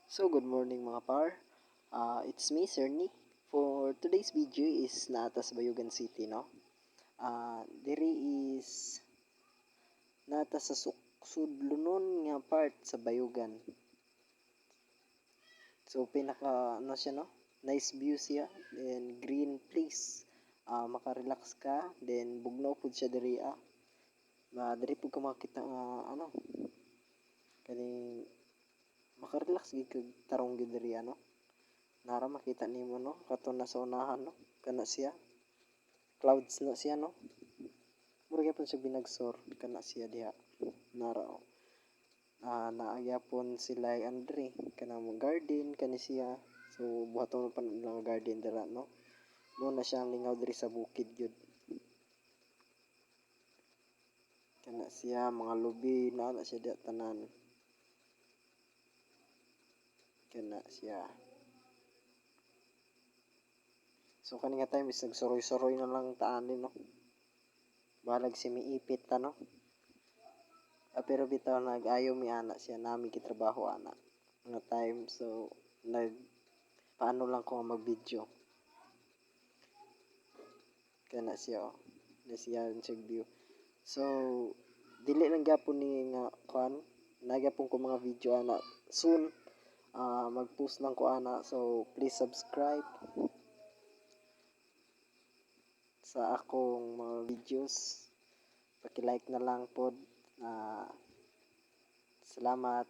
So, good morning mga par. It's me, Sir Nick. For today's video is naata sa Bayugan City, no? Diri is naata sa sudlunon nga part sa Bayugan. So, ano siya, no? Nice view siya, then green place. Maka-relax ka, then bugnaw pud siya diri, diri pud ka makita nga, kaning maka-relax gid kag tarong gid diri, nara makita nimo, no, kato na sa unahan, no, kana siya clouds na siya, no, mura gyapon siya binagsor kana siya diha nara, naagyapon sila andre kanang garden kani siya. So buhaton pa lang garden dira, no, mo na siyang lingaw diri sa bukid gyud kana siya, mga lubi na siya diha tanan kana siya. So kani nga time is nagsuroy-suroy na lang taan din, no, balag si miipit ta, no. Pero bitaw nag-ayo mi ana siya, nami gitrabaho ana nga time. So paano lang ko mag-video kana siya, na siya sa view. So dili lang gyapon ni nga kuan, nagyapon ko mga video ana soon. Mag-post lang ko ana, so please subscribe sa akong mga videos, paki-like na lang pod. Salamat.